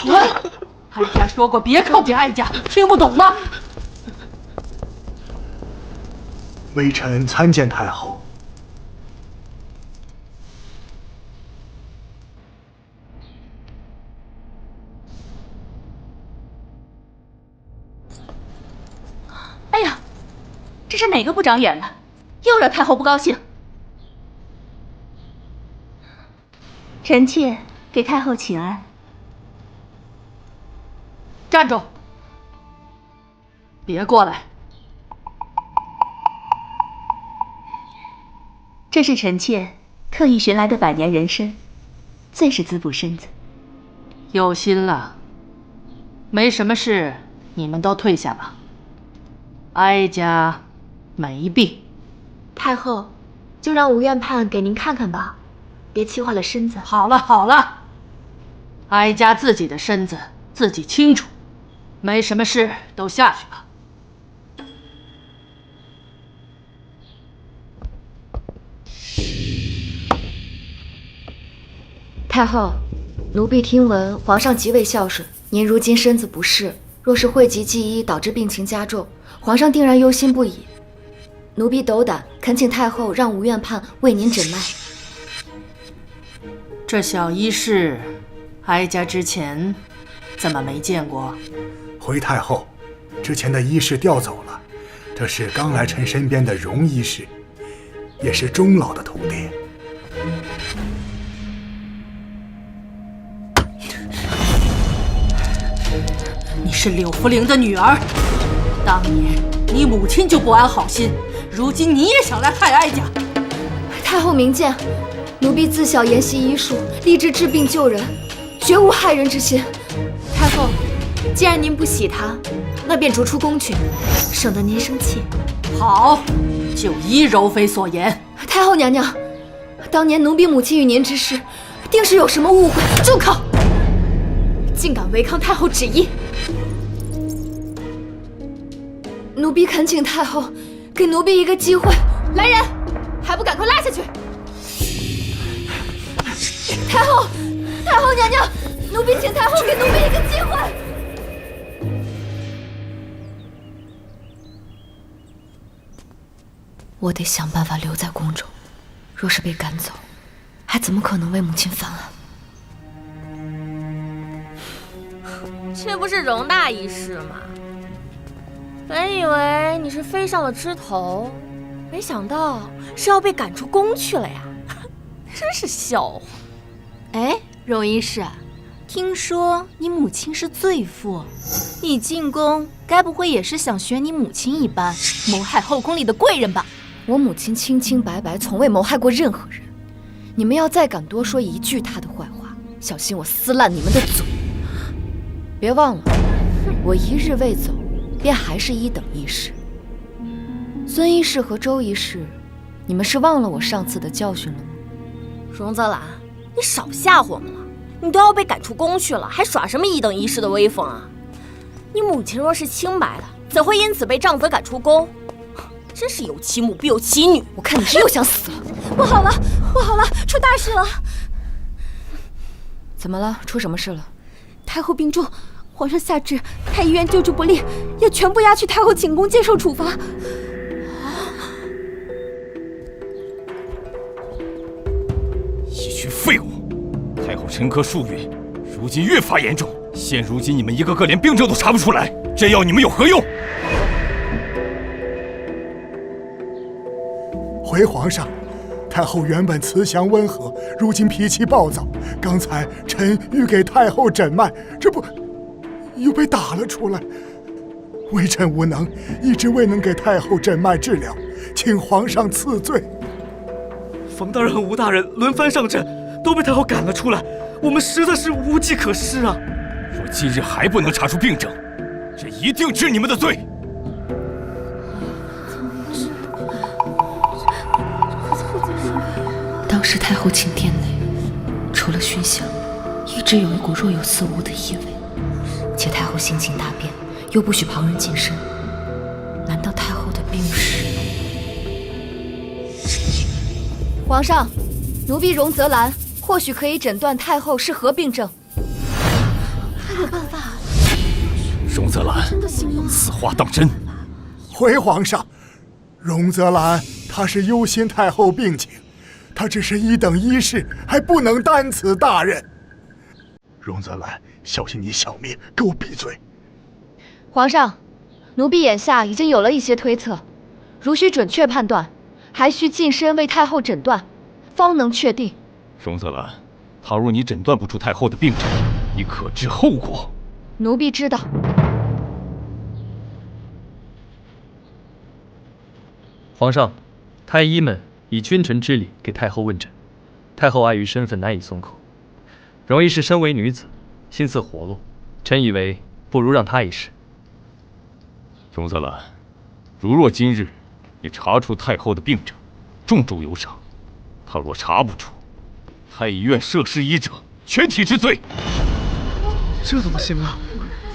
喂，哀家说过别靠近哀家，听不懂吗？微臣参见太后。哎呀，这是哪个不长眼的，又惹太后不高兴？臣妾给太后请安。站住！别过来！这是臣妾特意寻来的百年人参，最是滋补身子。有心了，没什么事，你们都退下吧。哀家没病。太后，就让吴院判给您看看吧，别气坏了身子。好了好了，哀家自己的身子自己清楚，没什么事，都下去吧。太后，奴婢听闻皇上极为孝顺，您如今身子不适，若是讳疾忌医导致病情加重，皇上定然忧心不已。奴婢斗胆，恳请太后让吴院判为您诊脉。这小医士，哀家之前怎么没见过？回太后，之前的医士调走了，这是刚来臣身边的荣医师，也是钟老的徒弟。你是柳福陵的女儿，当年你母亲就不安好心，如今你也想来害哀家。太后明鉴，奴婢自小研习医术，立志治病救人，绝无害人之心。太后，既然您不喜他，那便逐出宫去，省得您生气。好，就依柔妃所言。太后娘娘，当年奴婢母亲与您之事，定是有什么误会。住口！竟敢违抗太后旨意！奴婢恳请太后给奴婢一个机会。来人，还不赶快拉下去！太后，太后娘娘，奴婢请太后给奴婢一个机会。我得想办法留在宫中，若是被赶走，还怎么可能为母亲翻案？这不是荣大医师吗？本以为你是飞上了枝头，没想到是要被赶出宫去了呀！真是笑话。哎，荣医师，听说你母亲是罪妇，你进宫该不会也是想学你母亲一般谋害后宫里的贵人吧？我母亲清清白白，从未谋害过任何人。你们要再敢多说一句她的坏话，小心我撕烂你们的嘴！别忘了，我一日未走，便还是一等医师。孙医师和周医师，你们是忘了我上次的教训了吗？荣泽兰，你少吓唬我们了！你都要被赶出宫去了，还耍什么一等一师的威风啊？你母亲若是清白的，怎会因此被杖责赶出宫？真是有其母必有其女！我看你是又想死了！不好了，不好了，出大事了！怎么了？出什么事了？太后病重，皇上下旨，太医院救治不力，要全部押去太后寝宫接受处罚。一群废物！太后沉疴数月，如今越发严重，现如今你们一个个连病症都查不出来，这药你们有何用？回皇上，太后原本慈祥温和，如今脾气暴躁。刚才臣欲给太后诊脉，这不又被打了出来。微臣无能，一直未能给太后诊脉治疗，请皇上赐罪。冯大人和吴大人轮番上阵，都被太后赶了出来，我们实在是无计可施啊！若今日还不能查出病症，这一定治你们的罪。当时太后寝殿内，除了熏香，一直有一股若有似无的异味，且太后性情大变，又不许旁人近身，难道太后的病史？皇上，奴婢荣泽兰或许可以诊断太后是何病症。有办法。荣泽兰，此话当真？回皇上，荣泽兰他是忧心太后病情，他只是一等一事，还不能担此大任。荣泽兰，小心你小命，给我闭嘴！皇上，奴婢眼下已经有了一些推测，如需准确判断，还需近身为太后诊断，方能确定。荣泽兰，倘若你诊断不出太后的病症，你可知后果？奴婢知道。皇上，太医们以君臣之礼给太后问诊，太后碍于身份难以松口。容易是身为女子，心思活络，臣以为不如让她一试。荣泽兰，如若今日你查出太后的病症，重重有赏；倘若查不出，太医院涉事医者全体治罪。这怎么行啊？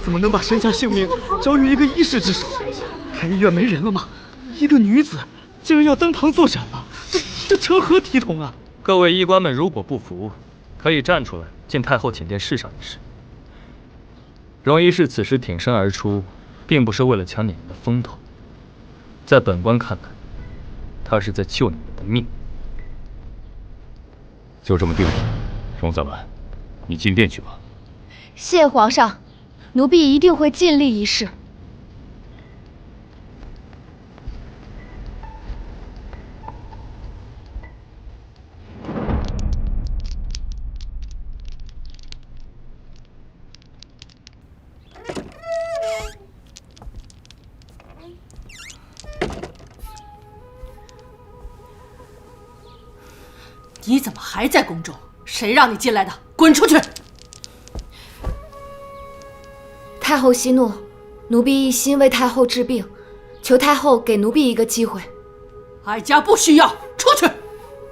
怎么能把身家性命交于一个医师之手？太医院没人了吗？一个女子竟然要登堂作诊了，这成何体统啊！各位医官们，如果不服，可以站出来进太后寝殿试上一试。荣医师此时挺身而出，并不是为了抢你们的风头，在本官看来，他是在救你们的命。就这么定了，荣泽兰，你进殿去吧。谢皇上，奴婢一定会尽力一试。你怎么还在宫中？谁让你进来的？滚出去！太后息怒，奴婢一心为太后治病，求太后给奴婢一个机会。哀家不需要，出去！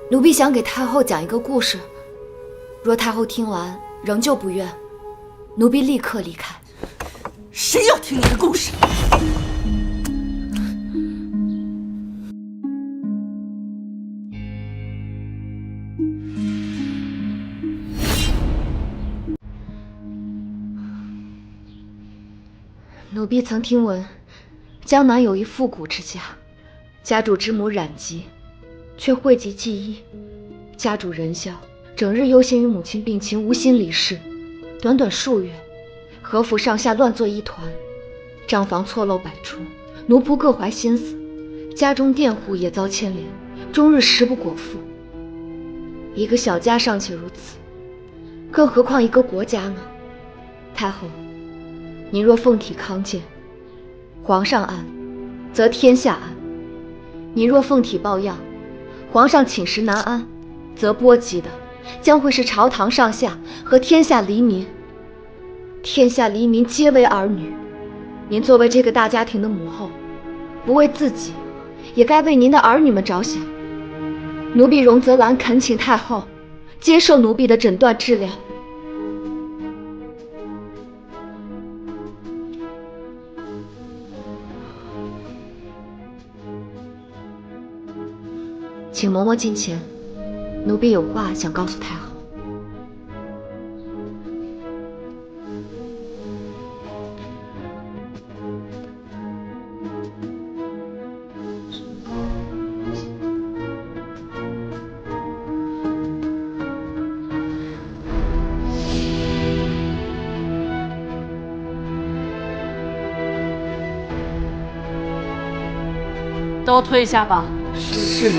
奴婢想给太后讲一个故事，若太后听完仍旧不愿，奴婢立刻离开。谁要听你的故事？奴婢曾听闻，江南有一富古之家，家主之母染疾，却讳疾忌医。家主仁孝，整日忧心于母亲病情，无心理事。短短数月，和府上下乱作一团，账房错漏百出，奴仆各怀心思，家中佃户也遭牵连，终日食不果腹。一个小家尚且如此，更何况一个国家呢？太后，你若凤体康健，皇上安，则天下安；你若凤体抱恙，皇上寝食难安，则波及的将会是朝堂上下和天下黎民。天下黎民皆为儿女，您作为这个大家庭的母后，不为自己，也该为您的儿女们着想。奴婢荣泽兰恳请太后接受奴婢的诊断治疗。请嬷嬷近前，奴婢有话想告诉太后。都退下吧。是。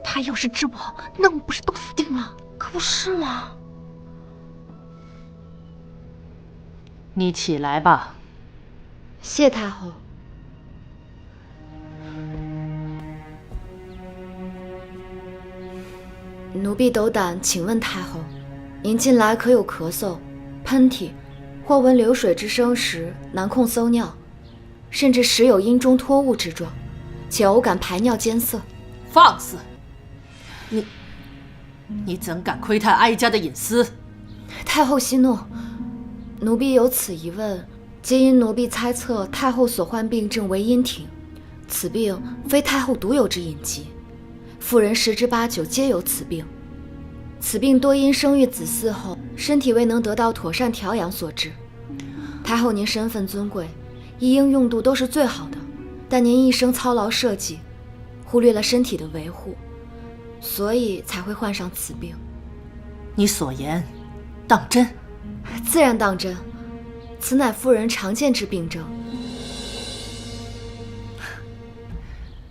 他要是治不好，那我们不是都死定了？可不是吗？你起来吧。谢太后。奴婢斗胆请问太后，您近来可有咳嗽、喷嚏，或闻流水之声时难控搜尿，甚至时有阴中脱物之状，且偶感排尿艰涩？放肆！你怎敢窥探哀家的隐私？太后息怒，奴婢有此疑问，皆因奴婢猜测太后所患病症为阴庭，此病非太后独有之隐疾，妇人10之8九皆有此病。此病多因生育子嗣后，身体未能得到妥善调养所致。太后您身份尊贵，医应用度都是最好的，但您一生操劳社稷，忽略了身体的维护，所以才会患上此病。你所言当真？自然当真，此乃妇人常见之病症。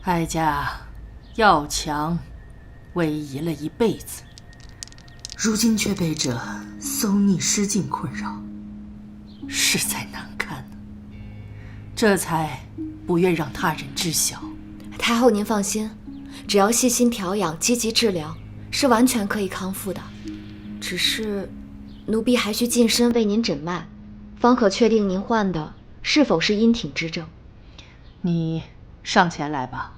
哀家要强威仪了一辈子，如今却被这馊逆失禁困扰，实在难堪呢。这才不愿让他人知晓。太后您放心，只要细心调养，积极治疗，是完全可以康复的。只是奴婢还需近身为您诊脉，方可确定您患的是否是阴挺之症。你上前来吧。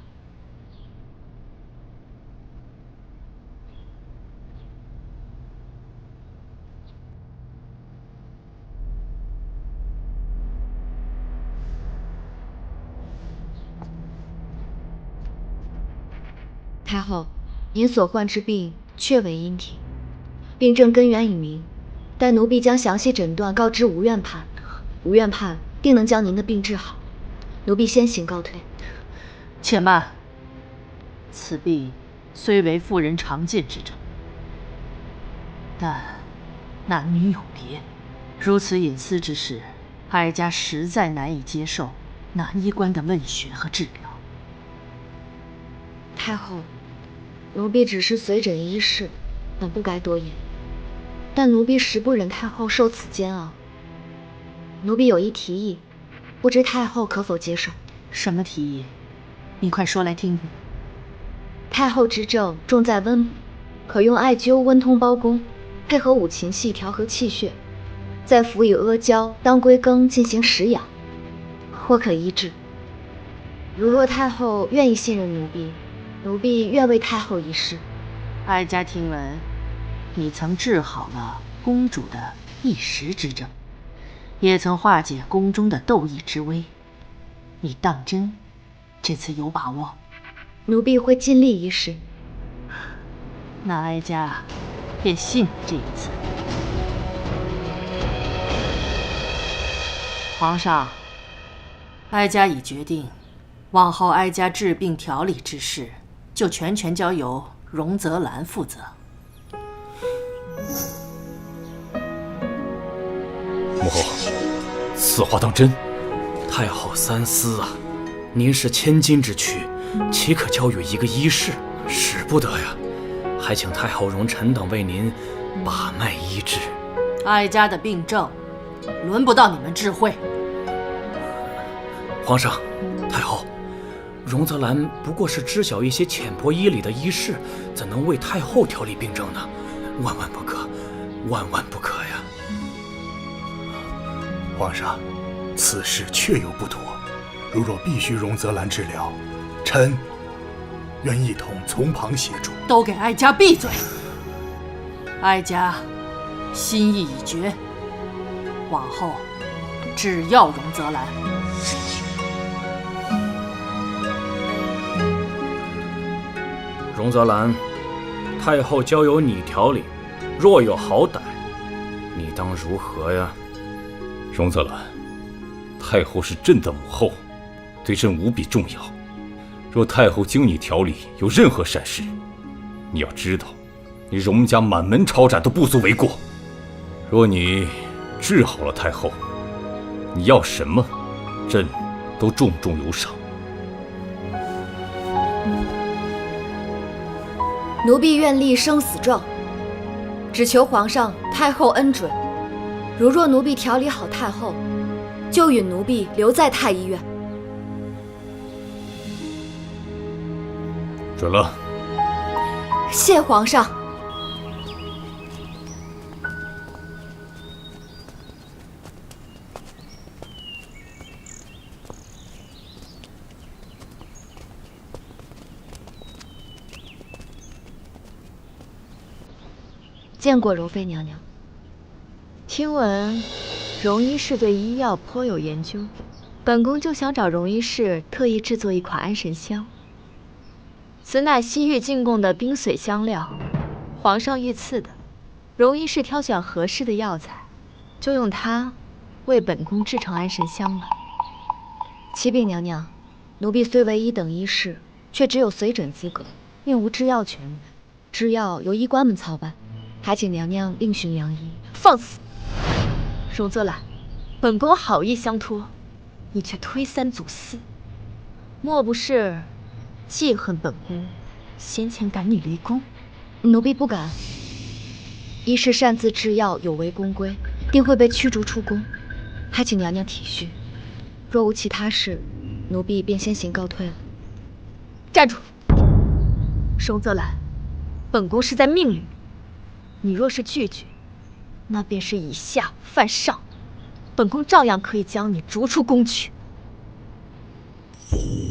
太后，您所患之病确为阴挺，病症根源已明，待奴婢将详细诊断告知吴院判，吴院判定能将您的病治好。奴婢先行告退。且慢，此病虽为妇人常见之症，但男女有别，如此隐私之事，哀家实在难以接受男医官的问询和治疗。太后，奴婢只是随诊医事，本不该多言。但奴婢实不忍太后受此煎熬，奴婢有一提议，不知太后可否接受？什么提议？你快说来听听。太后之症重在温补，可用艾灸温通包宫，配合五禽戏调和气血，再辅以阿胶、当归羹进行食养，或可医治。如若太后愿意信任奴婢，奴婢愿为太后一试。哀家听闻，你曾治好了公主的一时之症，也曾化解宫中的斗疫之危。你当真这次有把握？奴婢会尽力一试。那哀家便信你这一次。皇上，哀家已决定，往后哀家治病调理之事，就全权交由荣泽兰负责。母后，此话当真？太后三思啊！您是千金之躯，岂可交与一个医士？使不得呀！还请太后容臣等为您把脉医治。哀家的病症，轮不到你们智慧。皇上，太后，荣泽兰不过是知晓一些浅薄医理的医士，怎能为太后调理病症呢？万万不可，万万不可呀！皇上，此事确有不妥，如若必须荣泽兰治疗，臣愿一同从旁协助。都给哀家闭嘴！哀家心意已决，往后只要荣泽兰。荣泽兰，太后交由你调理，若有好歹，你当如何呀？荣泽兰，太后是朕的母后，对朕无比重要。若太后经你调理有任何闪失，你要知道，你荣家满门抄斩都不足为过。若你治好了太后，你要什么，朕都重重有赏。奴婢愿立生死状，只求皇上、太后恩准。如若奴婢调理好太后，就允奴婢留在太医院。准了。谢皇上。见过柔妃娘娘。听闻荣医师对医药颇有研究，本宫就想找荣医师特意制作一款安神香。此乃西域进贡的冰髓香料，皇上御赐的。荣医师挑选合适的药材，就用它为本宫制成安神香吧。启禀娘娘，奴婢虽为一等医士，却只有随诊资格，并无制药权。制药由医官们操办，还请娘娘另寻良医。放肆！荣泽兰，本宫好意相托，你却推三阻四，莫不是记恨本宫先前赶你离宫？奴婢不敢。医师擅自制药有违宫规，定会被驱逐出宫，还请娘娘体恤。若无其他事，奴婢便先行告退了。站住！荣泽兰，本宫是在命令你，你若是拒绝，那便是以下犯上，本宫照样可以将你逐出宫去。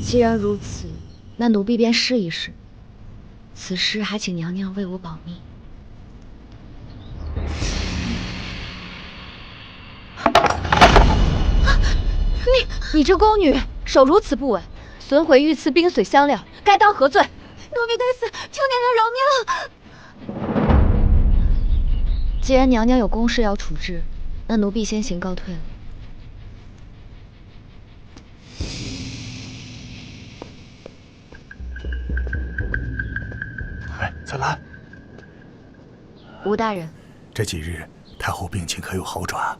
既然如此，那奴婢便试一试。此事还请娘娘为我保密。你这宫女手如此不稳，损毁御赐冰髓香料，该当何罪？奴婢该死，求娘娘饶命！既然娘娘有公事要处置，那奴婢先行告退了。哎，泽兰，吴大人，这几日太后病情可有好转？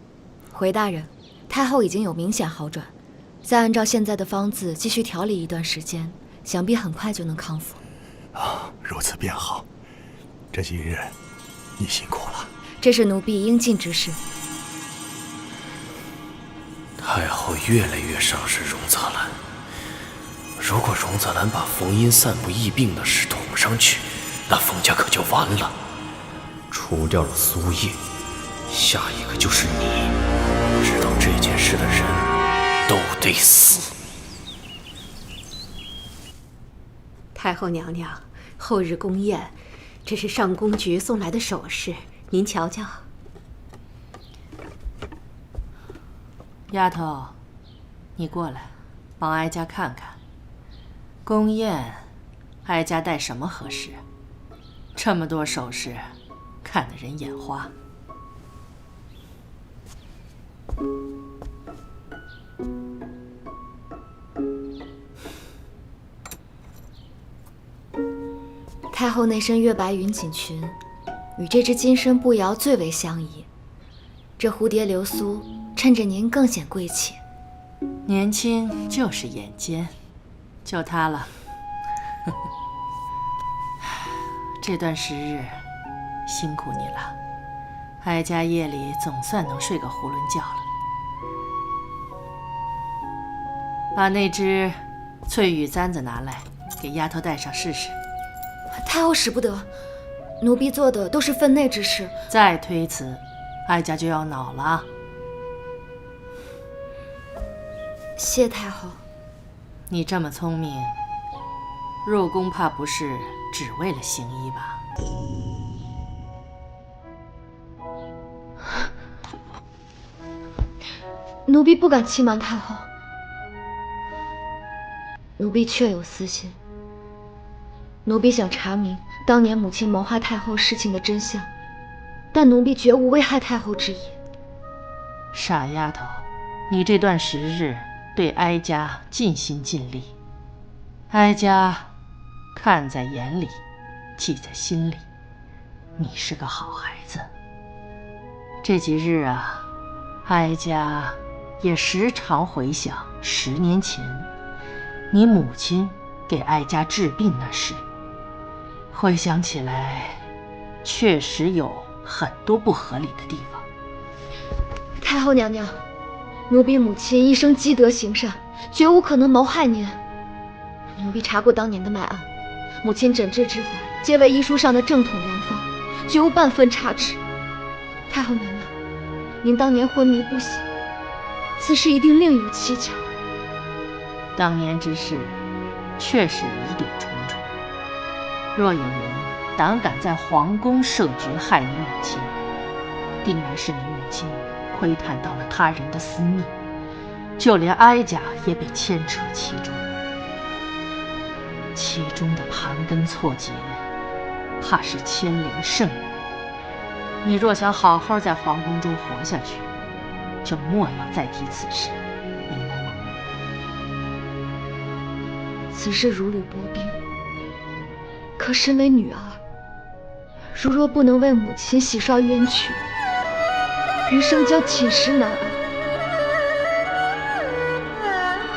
回大人，太后已经有明显好转，再按照现在的方子继续调理一段时间，想必很快就能康复。啊，如此便好。这几日你辛苦了。这是奴婢应尽之事。太后越来越赏识荣泽兰，如果荣泽兰把冯音散布疫病的事捅上去，那冯家可就完了。除掉了苏叶，下一个就是你。知道这件事的人都得死。太后娘娘，后日宫宴，这是上宫局送来的首饰，您瞧瞧。丫头，你过来，帮哀家看看，宫宴，哀家戴什么合适？这么多首饰，看得人眼花。太后那身月白云锦裙，与这只金身步摇最为相宜。这蝴蝶流苏，衬着您更显贵气。年轻就是眼尖，就它了。这段时日辛苦你了，哀家夜里总算能睡个囫囵觉了。把那只翠羽簪子拿来，给丫头戴上试试。太后使不得，奴婢做的都是分内之事。再推辞，哀家就要恼了。谢太后。你这么聪明，入宫怕不是只为了行医吧？奴婢不敢欺瞒太后，奴婢确有私心。奴婢想查明当年母亲谋害太后事情的真相，但奴婢绝无危害太后之意。傻丫头，你这段时日对哀家尽心尽力，哀家看在眼里，记在心里。你是个好孩子。这几日啊，哀家也时常回想10年前你母亲给哀家治病那事，回想起来，确实有很多不合理的地方。太后娘娘，奴婢母亲一生积德行善，绝无可能谋害您。奴婢查过当年的脉案，母亲诊治之法皆为医书上的正统良方，绝无半分差池。太后娘娘，您当年昏迷不醒，此事一定另有蹊跷。当年之事，确实疑点重重。若有人胆敢在皇宫设局害你母亲，定然是你母亲窥探到了他人的私密，就连哀家也被牵扯其中，其中的盘根错节，怕是牵连甚远。你若想好好在皇宫中活下去，就莫要再提此事，明白吗？此事如履薄冰，可身为女儿，如若不能为母亲洗刷冤屈，余生将寝食难安。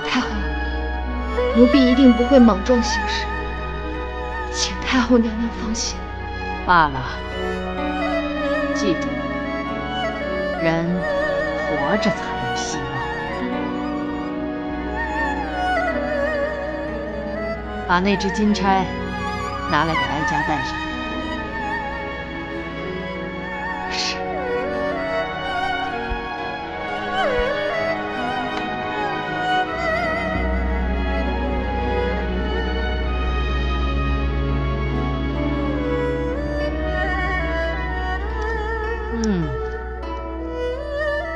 太后，奴婢一定不会莽撞行事，请太后娘娘放心。罢了，记住，人活着才有希望。把那只金钗拿来给哀家戴上。是。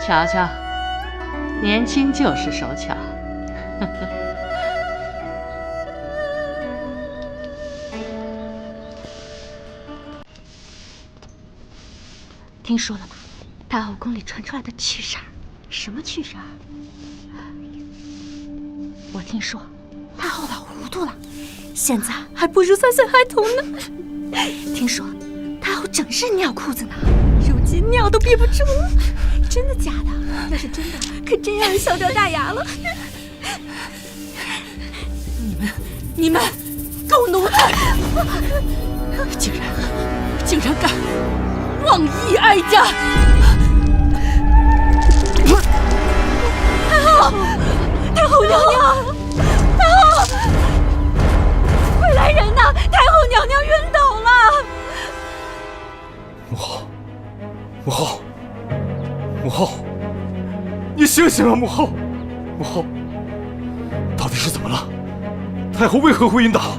瞧瞧，年轻就是手巧。听说了吗？太后宫里传出来的趣事儿。什么趣事儿？我听说太后老糊涂了，现在还不如3岁孩童呢。听说太后整日尿裤子呢，如今尿都憋不住了。真的假的？要是真的，可真让人笑掉大牙了。你们狗奴才，竟然敢妄议哀家！太后娘娘，太后，快来人呐！太后娘娘晕倒了。母后，你醒醒啊！母后，到底是怎么了？太后为何会晕倒？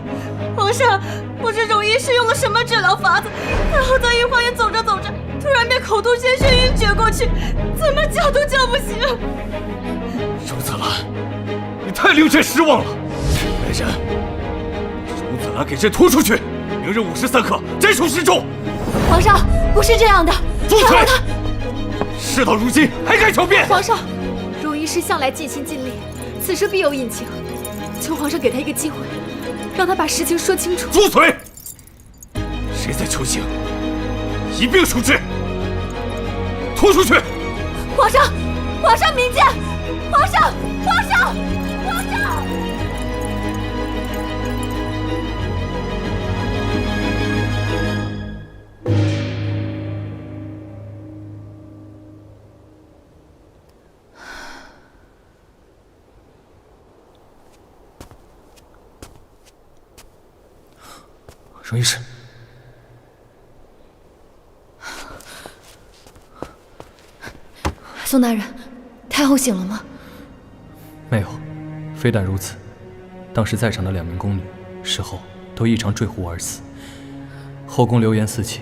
皇上，不知荣医师用了什么治疗法子，太后在御花园走着，突然便口吐鲜血晕厥过去，怎么叫都叫不醒。荣子兰，你太令朕失望了！来人，荣子兰给朕拖出去！明日午时3刻，斩首示众。皇上，不是这样的。住嘴！事到如今还敢狡辩！皇上，荣医师向来尽心尽力，此事必有隐情，求皇上给他一个机会，让他把实情说清楚。住嘴！谁在求情，一并处置！拖出去！皇上明鉴！皇上！荣医师，宋大人，太后醒了吗？没有，非但如此，当时在场的2名宫女事后都异常坠湖而死。后宫流言四起，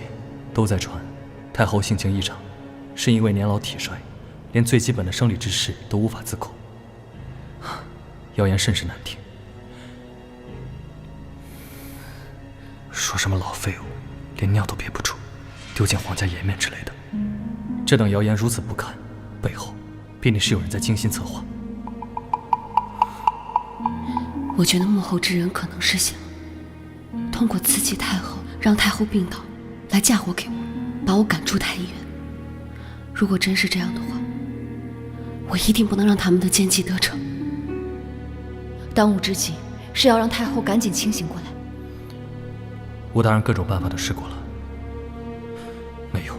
都在传太后性情异常，是因为年老体衰，连最基本的生理之事都无法自控。谣言甚是难听，说什么老废物，连尿都憋不住，丢进皇家颜面之类的。这等谣言如此不堪，背后必定是有人在精心策划。我觉得幕后之人可能是想通过刺激太后，让太后病倒，来嫁祸给我，把我赶出太医院。如果真是这样的话，我一定不能让他们的奸计得逞。当务之急是要让太后赶紧清醒过来。吴大人各种办法都试过了，没用。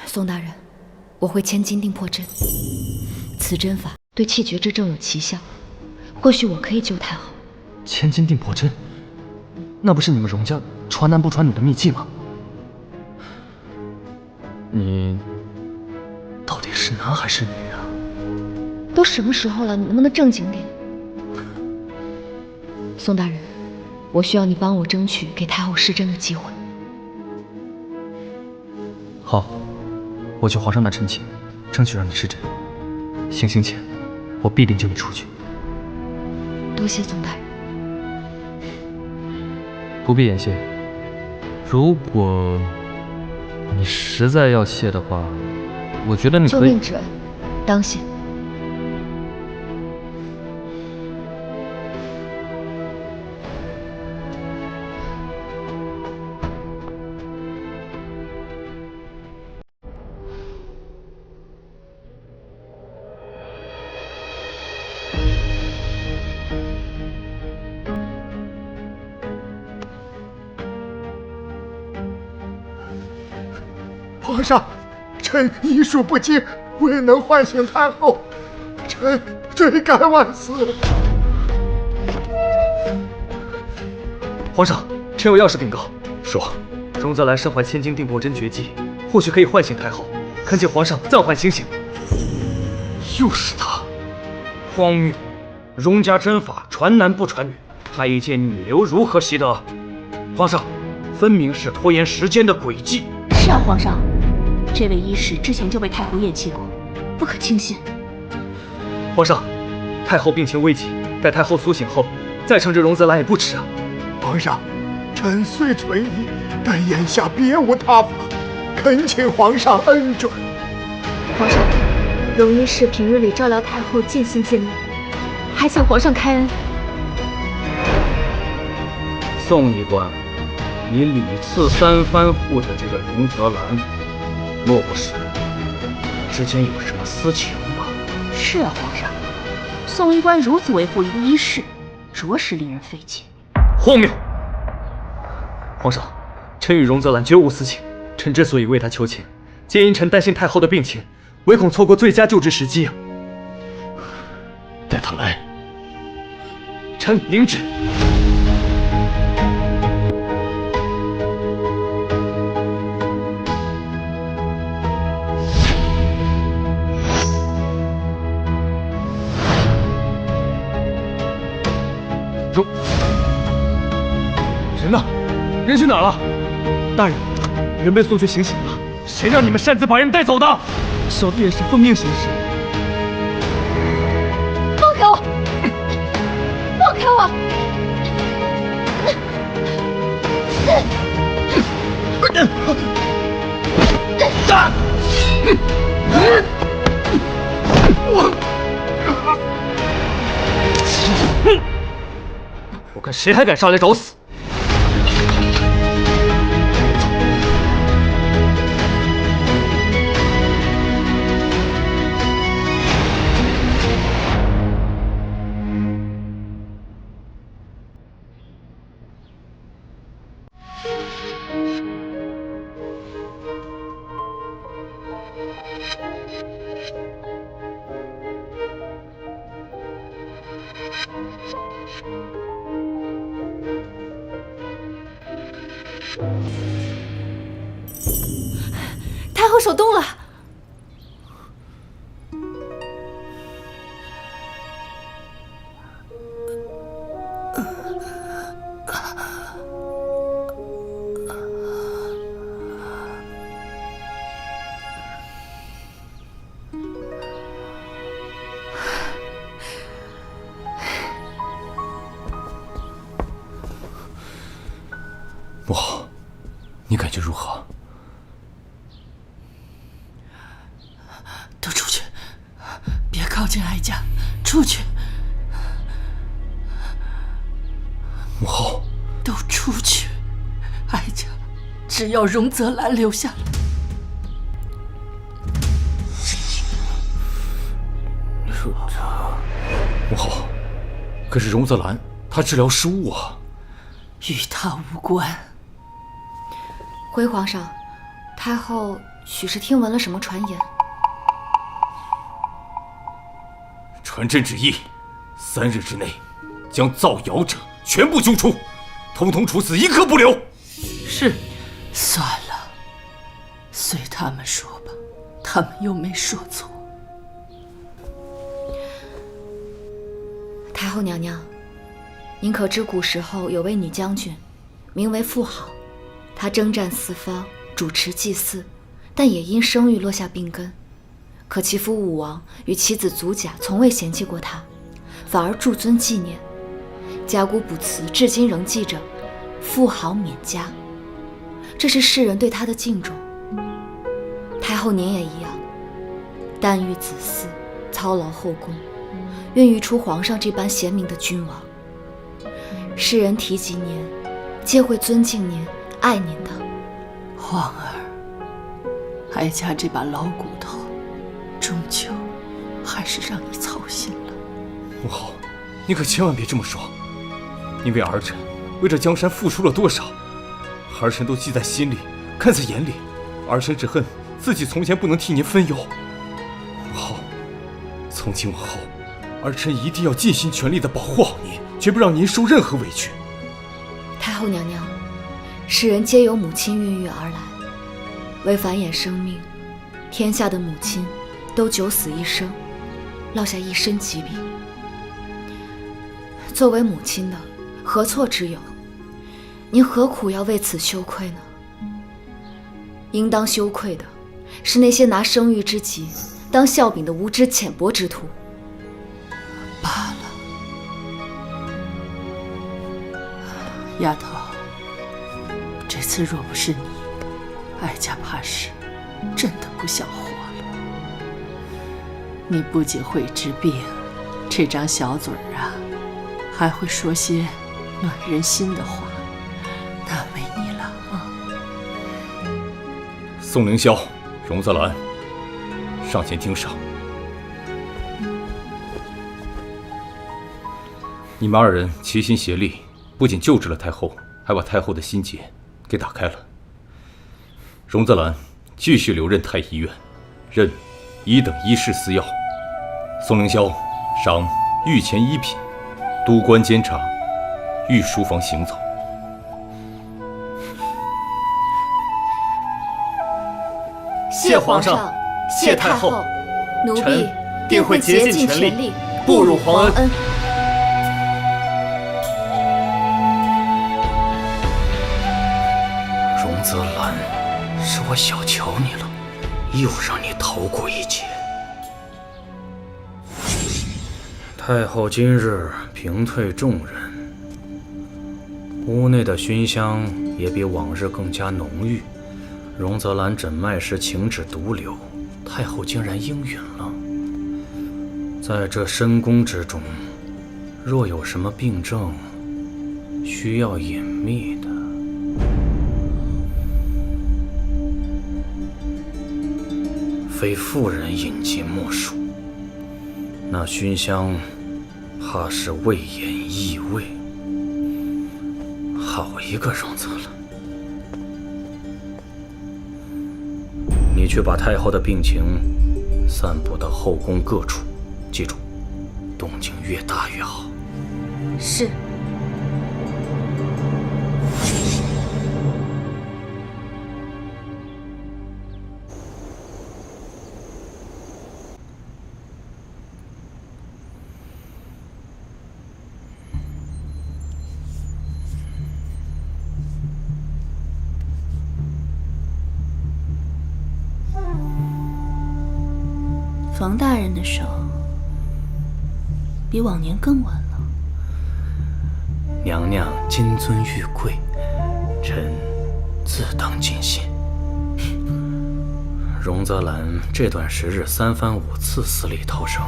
宋大人，我会千金定破阵，此针法对气绝之症有奇效，或许我可以救太后。千金定破针，那不是你们荣家传男不传女的秘技吗？你到底是男还是女啊？都什么时候了，你能不能正经点？宋大人，我需要你帮我争取给太后施针的机会。好，我去皇上那陈情，争取让你施针。行刑前，我必定救你出去。多谢宗大人。不必言谢。如果你实在要谢的话，我觉得你可以。救命之恩，当谢。皇上，臣医术不精，未能唤醒太后，臣罪该万死。皇上，臣有要事禀告。说，荣泽兰身怀千金定魄针绝技，或许可以唤醒太后，恳请皇上暂缓行刑。又是他！荒谬！荣家针法传男不传女，他一介女流如何习得？皇上，分明是拖延时间的诡计。是啊，皇上，这位医师之前就被太后厌弃过，不可轻信。皇上，太后病情危急，待太后苏醒后，再惩治荣泽兰也不迟啊。皇上，臣虽存疑，但眼下别无他法，恳请皇上恩准。皇上，荣医师平日里照料太后尽心尽力，还请皇上开恩。宋医官，你屡次三番护着这个荣泽兰，莫不是之间有什么私情吧？是啊，皇上，宋医官如此维护一个医士，着实令人费解。荒谬！皇上，臣与荣泽兰绝无私情，臣之所以为他求情，皆因臣担心太后的病情，唯恐错过最佳救治时机啊。带他来。臣领旨。人呢？人去哪儿了？大人，人被送去行刑了。谁让你们擅自把人带走的？小弟也是奉命行事。放开我！放开我！我看谁还敢上来找死！太后手动了。母后，你感觉如何？都出去，别靠近哀家，出去！母后，都出去！哀家只要荣泽兰留下来。母后，可是荣泽兰她治疗失误啊，与他无关。回皇上，太后许是听闻了什么传言？传朕旨意，3日之内将造谣者全部揪出，统统处死，一个不留。是。算了，随他们说吧，他们又没说错。太后娘娘，您可知古时候有位女将军，名为妇好，她征战四方，主持祭祀，但也因生育落下病根。可其父武王与其子祖甲从未嫌弃过她，反而助尊纪念。甲骨卜辞至今仍记着妇好免家，这是世人对她的敬重。太后您也一样，诞育子嗣，操劳后宫，孕育出皇上这般贤明的君王。世人提及您，皆会尊敬您、爱您的。皇儿，哀家这把老骨头，终究还是让你操心了。母后，你可千万别这么说。你为儿臣，为这江山付出了多少，儿臣都记在心里，看在眼里。儿臣只恨自己从前不能替您分忧。母后，从今往后，儿臣一定要尽心全力地保护好您，绝不让您受任何委屈。太后娘娘，世人皆由母亲孕育而来，为繁衍生命，天下的母亲都九死一生，落下一身疾病。作为母亲的，何错之有？您何苦要为此羞愧呢？应当羞愧的是那些拿生育之急当笑柄的无知浅薄之徒。罢了，丫头，这次若不是你，哀家怕是真的不想活了。你不仅会治病，这张小嘴儿啊，还会说些暖人心的话，难为你了啊！宋凌霄、荣泽兰，上前听赏。你们二人齐心协力，不仅救治了太后，还把太后的心结给打开了。荣泽兰继续留任太医院，任1等医师司药。宋凌霄赏御前一品，督官监察，御书房行走。谢皇上，谢太后，奴婢定会竭尽全力，不辱皇恩。荣泽兰，是我小瞧你了，又让你逃过一劫。太后今日平退众人，屋内的熏香也比往日更加浓郁。荣泽兰诊脉时情旨独流，太后竟然应允了。在这深宫之中，若有什么病症需要隐秘的，非妇人引疾莫属。那熏香怕是未言异味。好一个荣泽兰！你去把太后的病情散布到后宫各处，记住，动静越大越好。是。房大人的手比往年更稳了。娘娘金尊玉贵，臣自当尽心。荣泽兰这段时日3番5次死里逃生，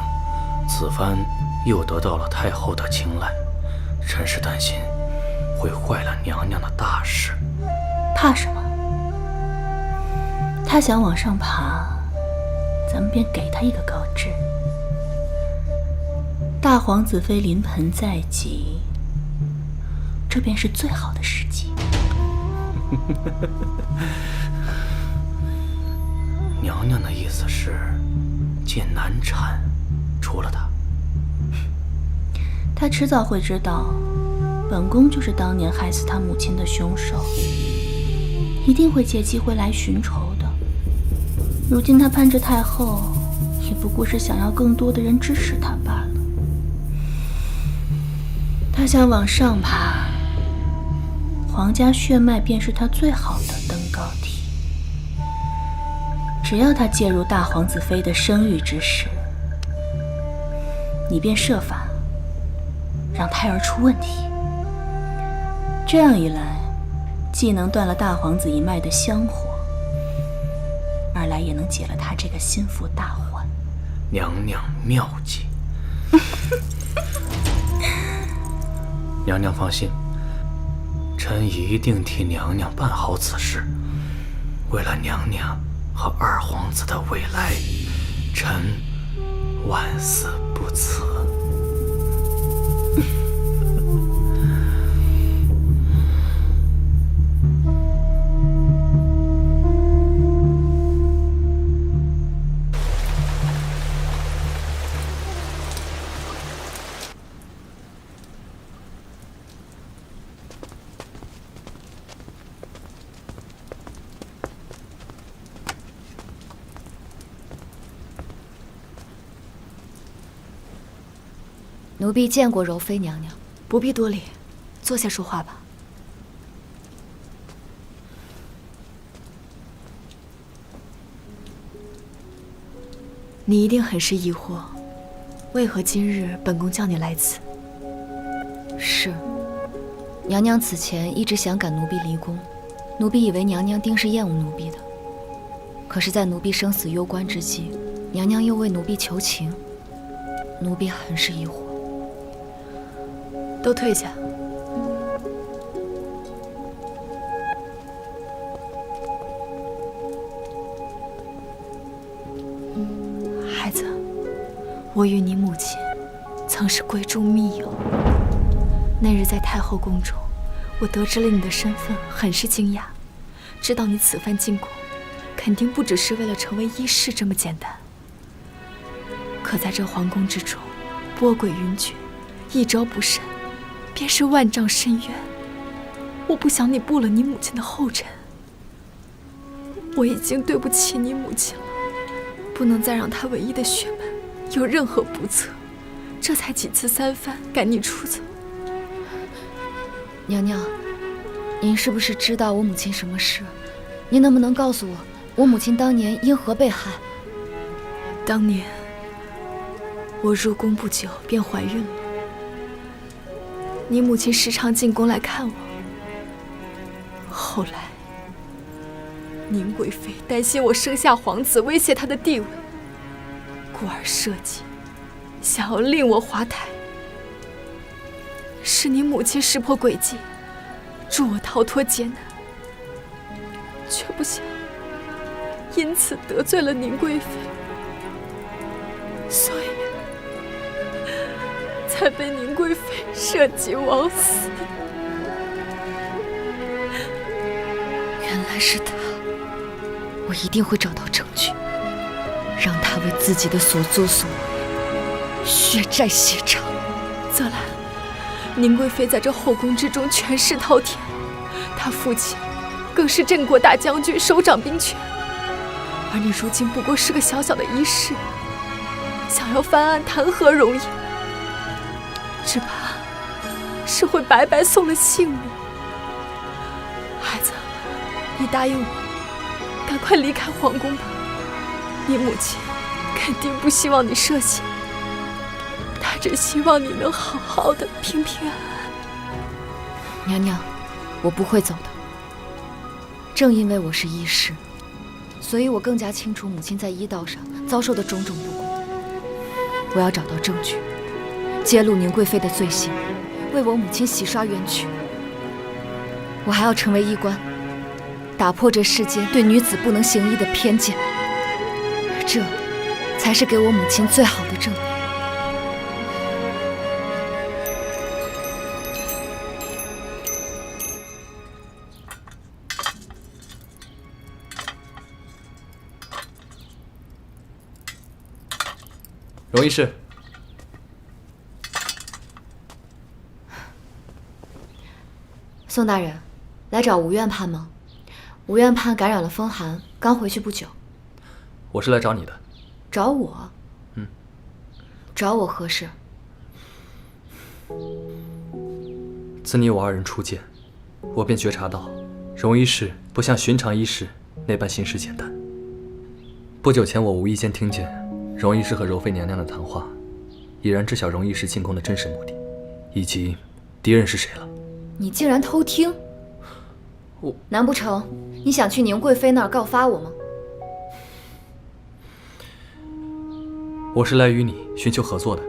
此番又得到了太后的青睐，臣是担心会坏了娘娘的大事。怕什么？他想往上爬，咱们便给他一个高枝。大皇子妃临盆在即，这便是最好的时机。娘娘的意思是，见难产，除了他。他迟早会知道，本宫就是当年害死他母亲的凶手，一定会借机会来寻仇的。如今他攀着太后，也不过是想要更多的人支持他罢了。他想往上爬，皇家血脉便是他最好的登高梯。只要他介入大皇子妃的生育之事，你便设法让胎儿出问题。这样一来，既能断了大皇子一脉的香火，二来也能解了他这个心腹大患。娘娘妙计。娘娘放心，臣一定替娘娘办好此事。为了娘娘和二皇子的未来，臣万死不辞。奴婢见过柔妃娘娘，不必多礼，坐下说话吧。你一定很是疑惑，为何今日本宫叫你来此？是，娘娘此前一直想赶奴婢离宫，奴婢以为娘娘定是厌恶奴婢的。可是，在奴婢生死攸关之际，娘娘又为奴婢求情，奴婢很是疑惑。都退下。孩子，我与你母亲曾是闺中密友。那日在太后宫中，我得知了你的身份，很是惊讶。知道你此番进宫，肯定不只是为了成为医士这么简单。可在这皇宫之中，波诡云谲，一招不慎，便是万丈深渊。我不想你步了你母亲的后尘，我已经对不起你母亲了，不能再让她唯一的血脉有任何不测，这才几次三番赶你出走。娘娘，您是不是知道我母亲什么事？您能不能告诉我，我母亲当年因何被害？当年我入宫不久便怀孕了，你母亲时常进宫来看我。后来，宁贵妃担心我生下皇子威胁她的地位，故而设计，想要令我滑胎。是你母亲识破诡计，助我逃脱劫难，却不想因此得罪了宁贵妃，所以才被宁贵妃设计枉死。原来是他，我一定会找到证据，让他为自己的所作所为血债血偿。泽兰，宁贵妃在这后宫之中权势滔天，她父亲更是镇国大将军，手掌兵权，而你如今不过是个小小的医士，想要翻案谈何容易？只怕是会白白送了性命。孩子，你答应我，赶快离开皇宫吧。你母亲肯定不希望你涉险，她只希望你能好好的、平平安安。娘娘，我不会走的。正因为我是医师，所以我更加清楚母亲在医道上遭受的种种不公。我要找到证据，揭露宁贵妃的罪行，为我母亲洗刷冤屈。我还要成为医官，打破这世间对女子不能行医的偏见，这才是给我母亲最好的证明。荣医师，宋大人，来找吴院判吗？吴院判感染了风寒，刚回去不久。我是来找你的。找我？找我何事？自你我二人初见，我便觉察到，荣医师不像寻常医师那般行事简单。不久前，我无意间听见荣医师和柔妃娘娘的谈话，已然知晓荣医师进宫的真实目的，以及敌人是谁了。你竟然偷听！难不成你想去宁贵妃那儿告发我吗？我是来与你寻求合作的。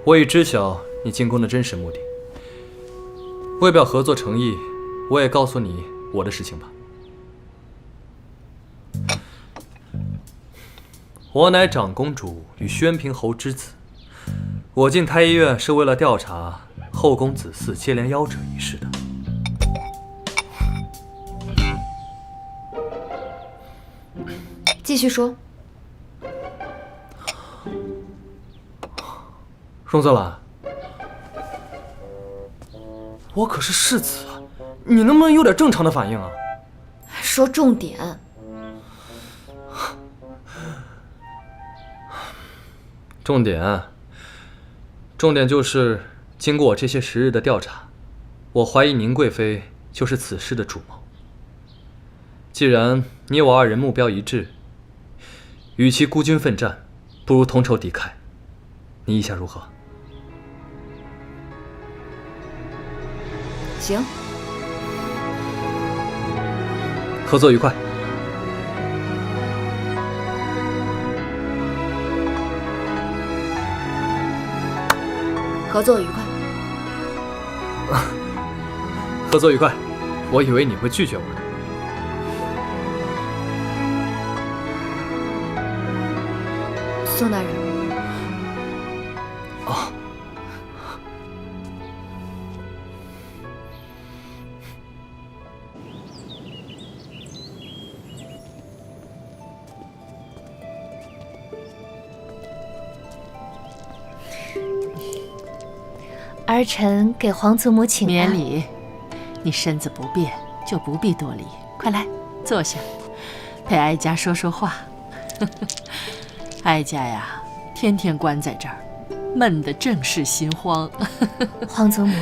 我已知晓你进宫的真实目的，为表合作诚意，我也告诉你我的事情吧。我乃长公主与宣平侯之子，我进太医院是为了调查后宫子嗣接连夭折一事的。继续说。荣泽兰，我可是世子啊，你能不能有点正常的反应啊？说重点。重点就是，经过我这些时日的调查，我怀疑宁贵妃就是此事的主谋。既然你我二人目标一致，与其孤军奋战，不如同仇敌忾。你意下如何？行，合作愉快。合作愉快。合作愉快。我以为你会拒绝我的。宋大人。哦。儿臣给皇祖母请安。免礼，你身子不便，就不必多礼。快来，坐下，陪哀家说说话。哀家呀，天天关在这儿，闷得正是心慌。皇祖母，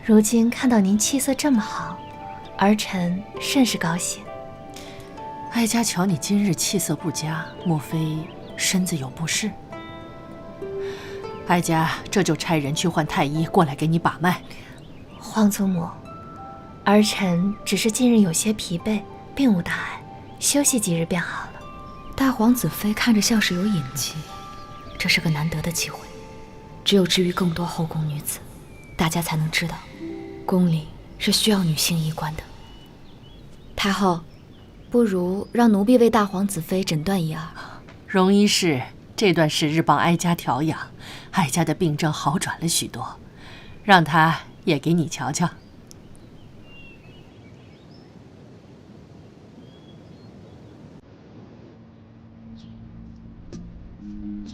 如今看到您气色这么好，儿臣甚是高兴。哀家瞧你今日气色不佳，莫非身子有不适？哀家这就差人去唤太医过来给你把脉。皇祖母，儿臣只是近日有些疲惫，并无大碍，休息几日便好了。大皇子妃看着像是有隐疾，这是个难得的机会，只有治愈更多后宫女子，大家才能知道，宫里是需要女性医官的。太后，不如让奴婢为大皇子妃诊断一二。荣医师这段时日帮哀家调养，哀家的病症好转了许多，让他也给你瞧瞧。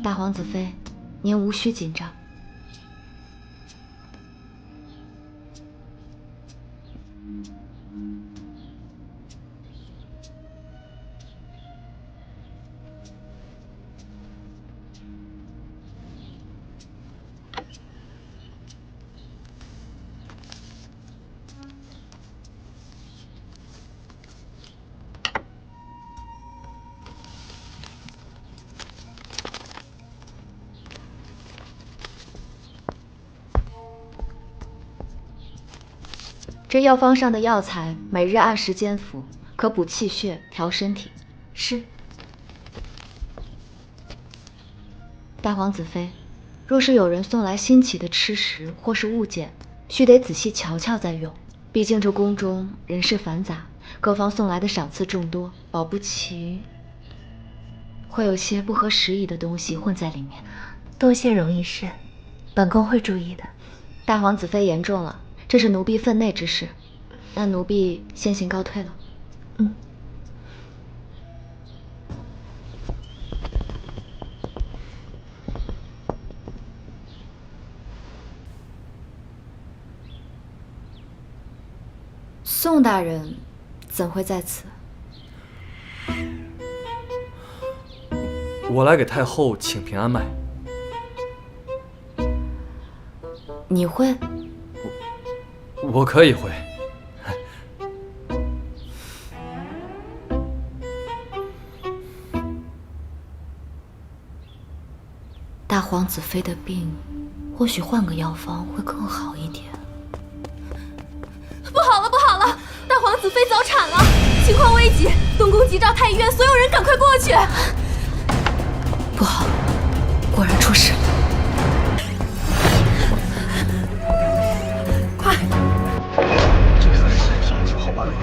大皇子妃，您无需紧张。这药方上的药材，每日按时间服，可补气血、调身体。是。大皇子妃，若是有人送来新奇的吃食或是物件，须得仔细瞧瞧再用。毕竟这宫中人事繁杂，各方送来的赏赐众多，保不齐会有些不合时宜的东西混在里面。多谢荣医师，本宫会注意的。大皇子妃言重了。这是奴婢分内之事，那奴婢先行告退了。宋大人怎会在此？我来给太后请平安脉。你会？我可以会。大皇子妃的病，或许换个药方会更好一点。不好了，不好了！大皇子妃早产了，情况危急，东宫急召太医院所有人赶快过去！不好，果然出事了！快！这才是上去好办法。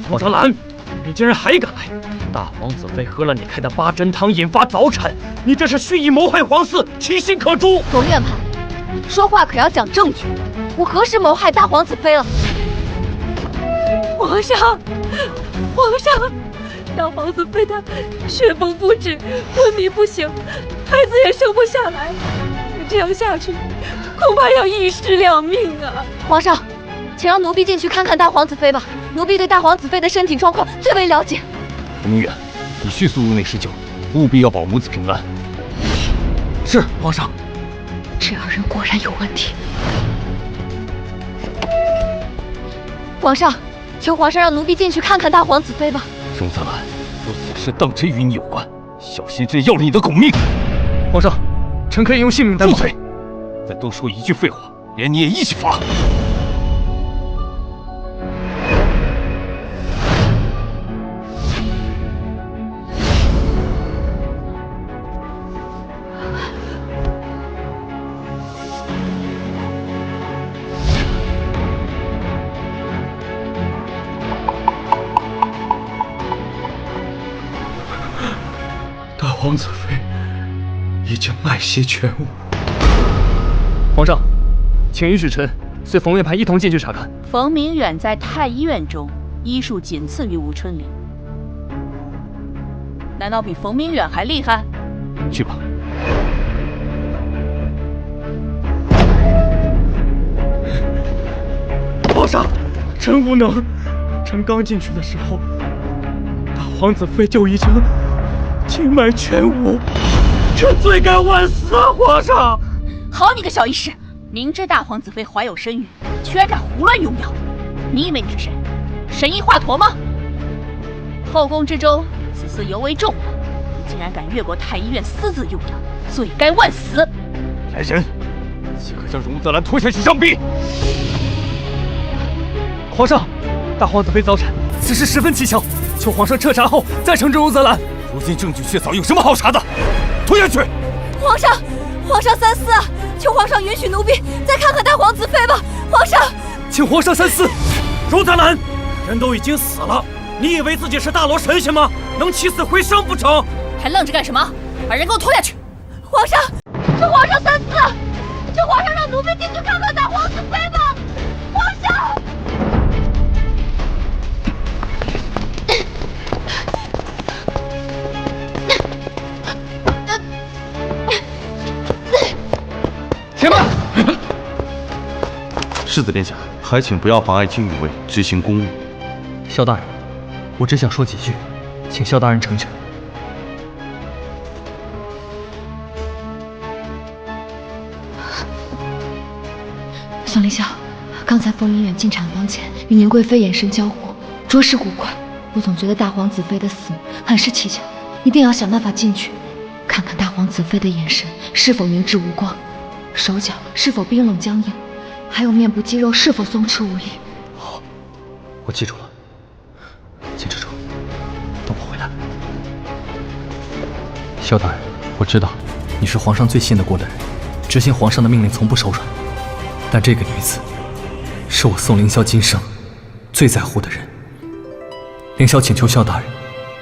王长兰，你竟然还敢来！大皇子妃喝了你开的八珍汤，引发早产，你这是蓄意谋害皇嗣，其心可诛！冯院判，说话可要讲证据。我何时谋害大皇子妃了？皇上，大皇子妃她血崩不止，昏迷不醒，孩子也生不下来。这样下去，恐怕要一尸两命啊！皇上，请让奴婢进去看看大皇子妃吧。奴婢对大皇子妃的身体状况最为了解。吴明远，你迅速入内施救，务必要保母子平安。是皇上。这二人果然有问题。皇上，求皇上让奴婢进去看看大皇子妃吧。荣泽兰，若此事当真与你有关，小心朕要了你的狗命！皇上，臣可以用性命担保。住嘴！再多说一句废话，连你也一起罚。大皇子妃已经脉血全无。皇上，请允许臣随冯院判一同进去查看。冯明远在太医院中医术仅次于吴春玲，难道比冯明远还厉害？去吧。皇上，臣无能。臣刚进去的时候，大皇子妃就已经经脉全无，臣罪该万死啊！皇上，好你个小医师，明知大皇子妃怀有身孕，居然敢胡乱用药！你以为你是谁？神医华佗吗？后宫之中，此事尤为重大，你竟然敢越过太医院私自用药，罪该万死！来人，即刻将荣泽兰拖下去杖毙！皇上，大皇子妃早产，此事十分蹊跷，求皇上彻查后再惩治荣泽兰。如今证据确凿，有什么好查的？拖下去！皇上三思啊！求皇上允许奴婢再看看大皇子妃吧。皇上，请皇上三思。荣泽兰，人都已经死了，你以为自己是大罗神仙吗？能起死回生不成？还愣着干什么？把人给我拖下去！皇上，求皇上三思啊！求皇上让奴婢进去看看大皇子妃吧。皇上。且慢！世子殿下，还请不要妨碍金羽卫执行公务。萧大人，我只想说几句，请萧大人成全。宋凌霄，刚才冯明远进产房前与宁贵妃眼神交互，着实古怪。我总觉得大皇子妃的死很是蹊跷，一定要想办法进去，看看大皇子妃的眼神是否明智无光，手脚是否冰冷僵硬，还有面部肌肉是否松弛无力。好，我记住了。金蜘蛛，等我回来。萧大人，我知道你是皇上最信得过的人，执行皇上的命令从不手软。但这个女子，是我宋凌霄今生最在乎的人。凌霄请求萧大人，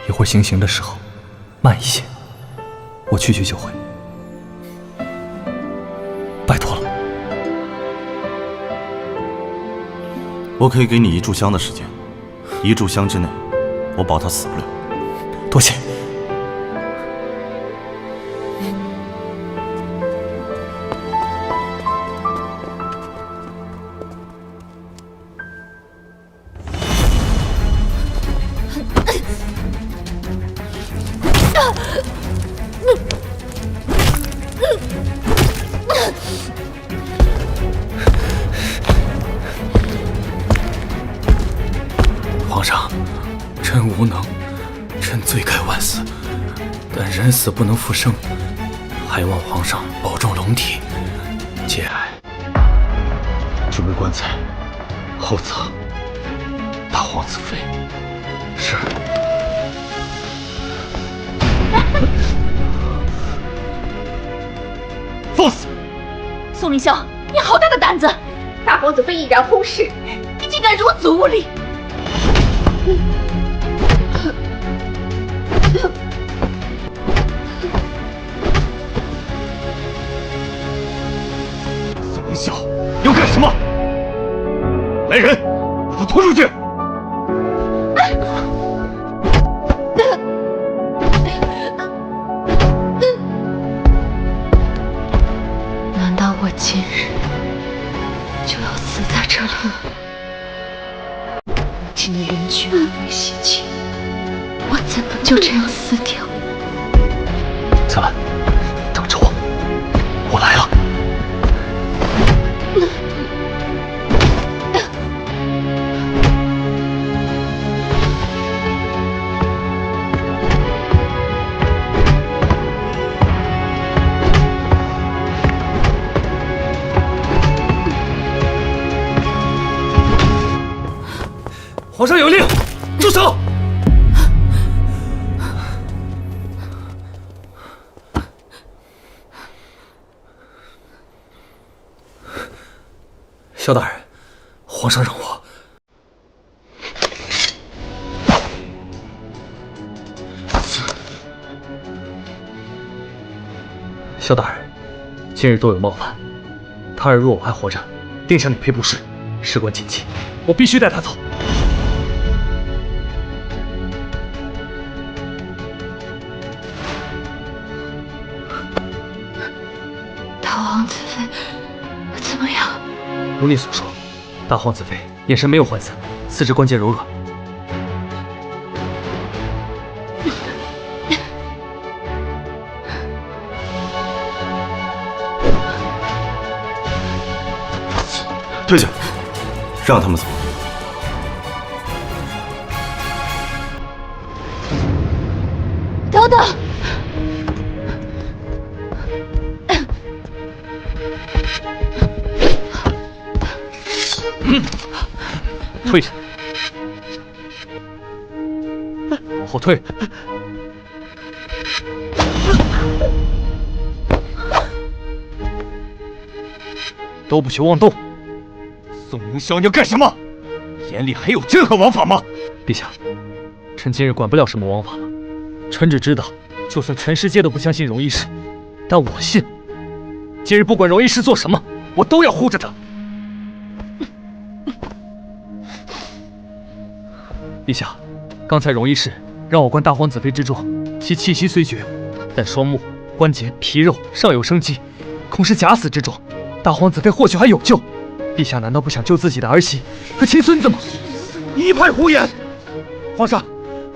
一会儿行刑的时候慢一些，我去就会。拜托了。我可以给你1炷香的时间，1炷香之内，我保他死不了。多谢。皇上，臣无能，臣罪该万死，但人死不能复生，还望皇上保重龙体，节哀。准备棺材，后侧大皇子妃。是。放肆！宋凌霄，你好大的胆子！大皇子妃已然薨逝，你竟敢如此无礼！宋凌霄，要干什么？来人，把他拖出去！难道我今日就要死在这里了？今日人居安危喜庆，我怎能就这样死掉？泽兰，等着我，我来了。皇上有令，住手！萧大人，皇上让我。萧大人，今日多有冒犯，他儿若我还活着，定向你赔不是，事关近亲，我必须带他走。大皇子妃怎么样？如你所说，大皇子妃眼神没有涣散，四肢关节柔软。退下，让他们走。等等！退下，往后退。都不许妄动！宋凌霄，你要干什么？眼里还有这个王法吗？陛下，臣今日管不了什么王法了。臣只知道，就算全世界都不相信荣一氏，但我信。今日不管荣一氏做什么，我都要护着他。陛下，刚才荣一氏让我观大皇子妃之状，其气息虽绝，但双目、关节、皮肉尚有生机，恐是假死之状。大皇子妃或许还有救。陛下难道不想救自己的儿媳和亲孙子吗？一派胡言！皇上，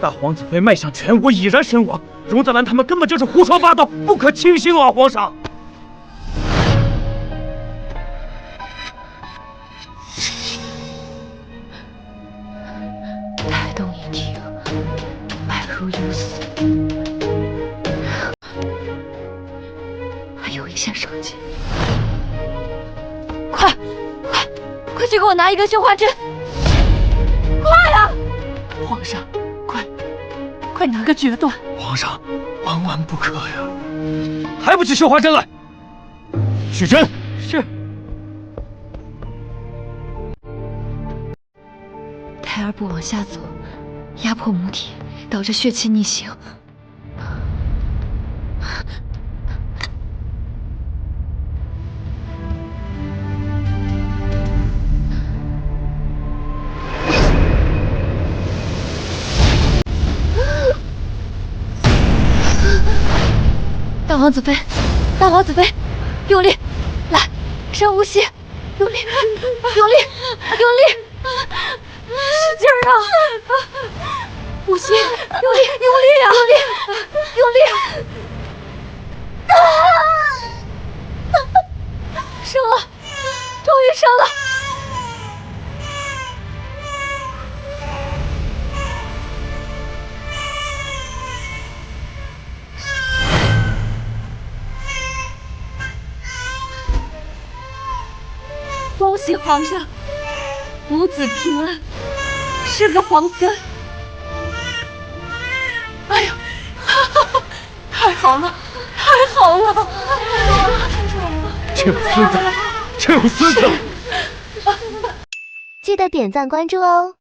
大皇子妃脉象全无，已然身亡。荣泽兰他们根本就是胡说八道，不可轻信啊！皇上。胎动已停，脉如有死，还有一线生机。快去给我拿一根绣花针！快啊！皇上，快拿个决断！皇上，万万不可呀！还不去绣花针来？取针。是。胎儿不往下走，压迫母体，导致血气逆行。大皇子妃，大皇子妃，用力，来，深呼吸，用力，用力，用力，使劲啊！呼吸，用力，用力啊！用力，用力恭喜皇上，母子平安，是个皇孙。哎呀，太好了，太好了！这有孙子，这有孙子！记得点赞关注哦。